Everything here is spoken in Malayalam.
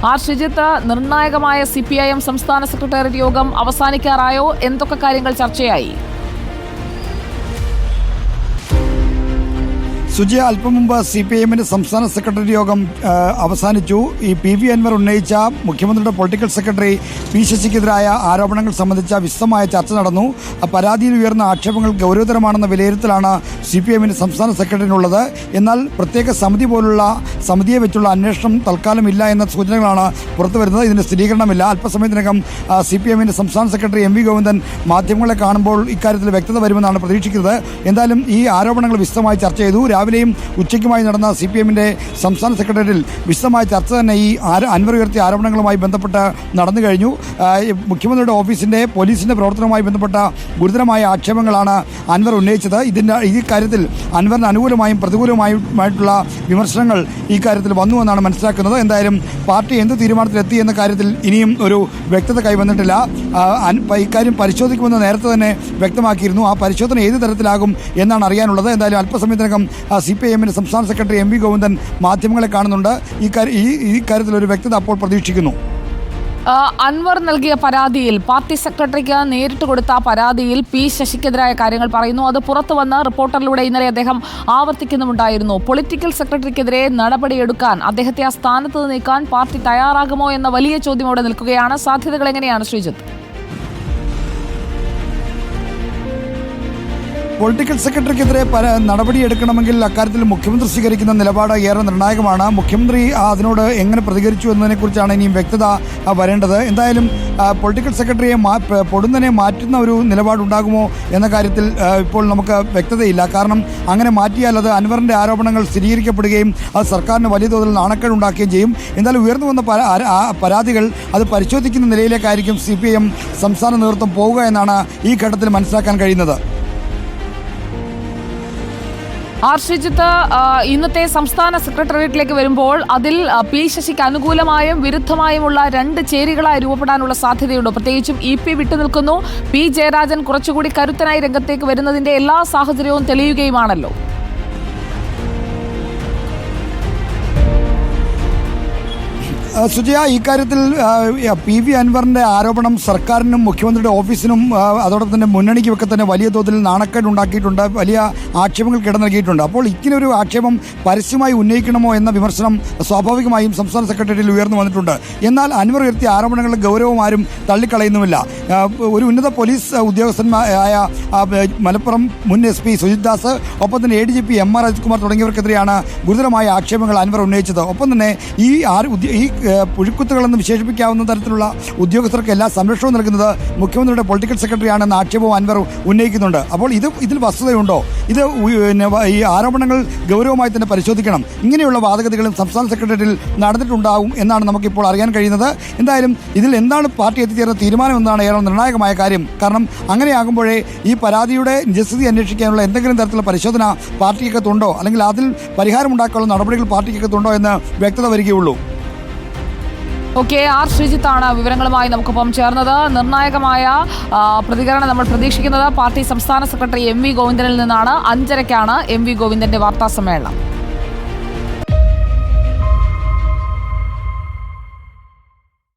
ആർ ശ്രീജിത്ത്, നിർണായകമായ CPIM സംസ്ഥാന സെക്രട്ടേറിയറ്റ് യോഗം അവസാനിക്കാറായോ? എന്തൊക്കെ കാര്യങ്ങൾ ചർച്ചയായി? സുജയ, അല്പം മുമ്പ് CPIMന്റെ സംസ്ഥാന സെക്രട്ടറി യോഗം അവസാനിച്ചു. ഈ PV അൻവർ ഉന്നയിച്ച മുഖ്യമന്ത്രിയുടെ പൊളിറ്റിക്കൽ സെക്രട്ടറി P ശശിക്കെതിരായ ആരോപണങ്ങൾ സംബന്ധിച്ച വിശദമായ ചർച്ച നടന്നു. പരാതിയിൽ ഉയർന്ന ആക്ഷേപങ്ങൾ ഗൗരവതരമാണെന്ന വിലയിരുത്തലാണ് CPIMന്റെ സംസ്ഥാന സെക്രട്ടറിനുള്ളത്. എന്നാൽ പ്രത്യേക സമിതി പോലുള്ള സമിതിയെ വെച്ചുള്ള അന്വേഷണം തൽക്കാലം ഇല്ല എന്ന സൂചനകളാണ് പുറത്തുവരുന്നത്. ഇതിന് സ്ഥിരീകരണമില്ല. അല്പസമയത്തിനകം CPIMന്റെ സംസ്ഥാന സെക്രട്ടറി MV ഗോവിന്ദൻ മാധ്യമങ്ങളെ കാണുമ്പോൾ ഇക്കാര്യത്തിൽ വ്യക്തത വരുമെന്നാണ് പ്രതീക്ഷിക്കുന്നത്. എന്തായാലും ഈ ആരോപണങ്ങൾ വിശദമായി ചർച്ച ചെയ്തു. രാവിലെയും ഉച്ചയ്ക്കുമായി നടന്ന CPIMന്റെ സംസ്ഥാന സെക്രട്ടേറിയറ്റിൽ വിശദമായ ചർച്ച തന്നെ ഈ അൻവർ ഉയർത്തിയ ആരോപണങ്ങളുമായി ബന്ധപ്പെട്ട് നടന്നു കഴിഞ്ഞു. മുഖ്യമന്ത്രിയുടെ ഓഫീസിന്റെ പോലീസിന്റെ പ്രവർത്തനവുമായി ബന്ധപ്പെട്ട ഗുരുതരമായ ആക്ഷേപങ്ങളാണ് അൻവർ ഉന്നയിച്ചത്. ഈ കാര്യത്തിൽ അൻവറിന് അനുകൂലമായും പ്രതികൂലമായിട്ടുള്ള വിമർശനങ്ങൾ ഈ കാര്യത്തിൽ വന്നുവെന്നാണ് മനസ്സിലാക്കുന്നത്. എന്തായാലും പാർട്ടി എന്ത് തീരുമാനത്തിലെത്തി എന്ന കാര്യത്തിൽ ഇനിയും ഒരു വ്യക്തത കൈവന്നിട്ടില്ല. ഇക്കാര്യം പരിശോധിക്കുമെന്ന് നേരത്തെ തന്നെ വ്യക്തമാക്കിയിരുന്നു. ആ പരിശോധന ഏത് തരത്തിലാകും എന്നാണ് അറിയാനുള്ളത്. എന്തായാലും അല്പസമയത്തിനകം CPIMന്റെ സംസ്ഥാന സെക്രട്ടറി MV ഗോവിന്ദൻ മാധ്യമങ്ങളെ കാണുന്നുണ്ട്. ഈ കാര്യത്തിൽ ഒരു വ്യക്തത അപ്പോൾ പ്രതീക്ഷിക്കുന്നു. അൻവർ നൽകിയ പരാതിയിൽ, പാർട്ടി സെക്രട്ടറിക്ക് നേരിട്ട് കൊടുത്ത പരാതിയിൽ P ശശിക്കെതിരായ കാര്യങ്ങൾ പറയുന്നു. അത് പുറത്തു വന്ന റിപ്പോർട്ടറിലൂടെ ഇന്നലെ അദ്ദേഹം ആവർത്തിക്കുന്നുമുണ്ടായിരുന്നു. പൊളിറ്റിക്കൽ സെക്രട്ടറിക്കെതിരെ നടപടിയെടുക്കാൻ, അദ്ദേഹത്തെ ആ സ്ഥാനത്ത് നീക്കാൻ പാർട്ടി തയ്യാറാകുമോ എന്ന വലിയ ചോദ്യം അവിടെ നിൽക്കുകയാണ്. സാധ്യതകൾ എങ്ങനെയാണ് ശ്രീജിത്ത്? പൊളിറ്റിക്കൽ സെക്രട്ടറിക്കെതിരെ നടപടിയെടുക്കണമെങ്കിൽ അക്കാര്യത്തിൽ മുഖ്യമന്ത്രി സ്വീകരിക്കുന്ന നിലപാട് ഏറെ നിർണായകമാണ്. മുഖ്യമന്ത്രി അതിനോട് എങ്ങനെ പ്രതികരിച്ചു എന്നതിനെക്കുറിച്ചാണ് ഇനിയും വ്യക്തത വരേണ്ടത്. എന്തായാലും പൊളിറ്റിക്കൽ സെക്രട്ടറിയെ പൊടുന്നനെ മാറ്റുന്ന ഒരു നിലപാടുണ്ടാകുമോ എന്ന കാര്യത്തിൽ ഇപ്പോൾ നമുക്ക് വ്യക്തതയില്ല. കാരണം അങ്ങനെ മാറ്റിയാൽ അത് അൻവറിൻ്റെ ആരോപണങ്ങൾ സ്ഥിരീകരിക്കപ്പെടുകയും അത് സർക്കാരിന് വലിയ തോതിൽ നാണക്കേടുണ്ടാക്കുകയും ചെയ്യും. എന്തായാലും ഉയർന്നു വന്ന പരാതികൾ അത് പരിശോധിക്കുന്ന നിലയിലേക്കായിരിക്കും CPIM സംസ്ഥാന നേതൃത്വം പോവുക എന്നാണ് ഈ ഘട്ടത്തിൽ മനസ്സിലാക്കാൻ കഴിയുന്നത്. ആർ ശ്രീജിത്ത്, ഇന്നത്തെ സംസ്ഥാന സെക്രട്ടേറിയറ്റിലേക്ക് വരുമ്പോൾ അതിൽ P ശശിക്ക് അനുകൂലമായും വിരുദ്ധമായുമുള്ള രണ്ട് ചേരികളായി രൂപപ്പെടാനുള്ള സാധ്യതയുണ്ട്. പ്രത്യേകിച്ചും EP വിട്ടുനിൽക്കുന്നു. P ജയരാജൻ കുറച്ചുകൂടി കരുത്തനായി രംഗത്തേക്ക് വരുന്നതിന്റെ എല്ലാ സാഹചര്യവും തെളിയുകയുമാണല്ലോ. സുജയ, ഇക്കാര്യത്തിൽ PV അൻവറിൻ്റെ ആരോപണം സർക്കാരിനും മുഖ്യമന്ത്രിയുടെ ഓഫീസിനും അതോടൊപ്പം തന്നെ മുന്നണിക്കുമൊക്കെ തന്നെ വലിയ തോതിൽ നാണക്കേടുണ്ടാക്കിയിട്ടുണ്ട്, വലിയ ആക്ഷേപങ്ങൾ കിടനൽകിയിട്ടുണ്ട്. അപ്പോൾ ഇങ്ങനൊരു ആക്ഷേപം പരസ്യമായി ഉന്നയിക്കണമോ എന്ന വിമർശനം സ്വാഭാവികമായും സംസ്ഥാന സെക്രട്ടേറിയറ്റിൽ ഉയർന്നു വന്നിട്ടുണ്ട്. എന്നാൽ അൻവർ ഉയർത്തിയ ആരോപണങ്ങളുടെ ഗൗരവം ആരും തള്ളിക്കളയുന്നുമില്ല. ഒരു ഉന്നത പോലീസ് ഉദ്യോഗസ്ഥന്മാരായ മലപ്പുറം മുൻ SP സുജിത് ദാസ്, ഒപ്പം തന്നെ ADGP MR അജിത് കുമാർ തുടങ്ങിയവർക്കെതിരെയാണ് ഗുരുതരമായ ആക്ഷേപങ്ങൾ അൻവർ ഉന്നയിച്ചത്. ഒപ്പം തന്നെ ഈ പുഴുക്കുത്തുകളെന്ന് വിശേഷിപ്പിക്കാവുന്ന തരത്തിലുള്ള ഉദ്യോഗസ്ഥർക്ക് എല്ലാ സംരക്ഷണവും നൽകുന്നത് മുഖ്യമന്ത്രിയുടെ പൊളിറ്റിക്കൽ സെക്രട്ടറിയാണെന്ന ആക്ഷേപവും അൻവർ ഉന്നയിക്കുന്നുണ്ട്. അപ്പോൾ ഇതിൽ വസ്തുതയുണ്ടോ? ഈ ആരോപണങ്ങൾ ഗൗരവമായി തന്നെ പരിശോധിക്കണം. ഇങ്ങനെയുള്ള വാദഗതികളും സംസ്ഥാന സെക്രട്ടേറിയറ്റിൽ നടന്നിട്ടുണ്ടാവും എന്നാണ് നമുക്കിപ്പോൾ അറിയാൻ കഴിയുന്നത്. എന്തായാലും ഇതിൽ എന്താണ് പാർട്ടി എത്തിച്ചേർന്ന തീരുമാനം എന്നാണ് ഏറെ നിർണായകമായ കാര്യം. കാരണം അങ്ങനെയാകുമ്പോഴേ ഈ പരാതിയുടെ നിജസ്ഥിതി അന്വേഷിക്കാനുള്ള എന്തെങ്കിലും തരത്തിലുള്ള പരിശോധന പാർട്ടിക്കകത്തുണ്ടോ, അല്ലെങ്കിൽ അതിൽ പരിഹാരമുണ്ടാക്കാനുള്ള നടപടികൾ പാർട്ടിക്കകത്തുണ്ടോ എന്ന് വ്യക്തത വരികയുള്ളൂ. ആർ ശ്രീജിത്താണ് വിവരങ്ങളുമായി നമുക്കൊപ്പം ചേർന്നത്. നിർണായകമായ പ്രതികരണം നമ്മൾ പ്രതീക്ഷിക്കുന്നത് പാർട്ടി സംസ്ഥാന സെക്രട്ടറി MV ഗോവിന്ദനിൽ നിന്നാണ്. 5:30-ക്കാണ് MV ഗോവിന്ദന്റെ വാർത്താ സമ്മേളനം.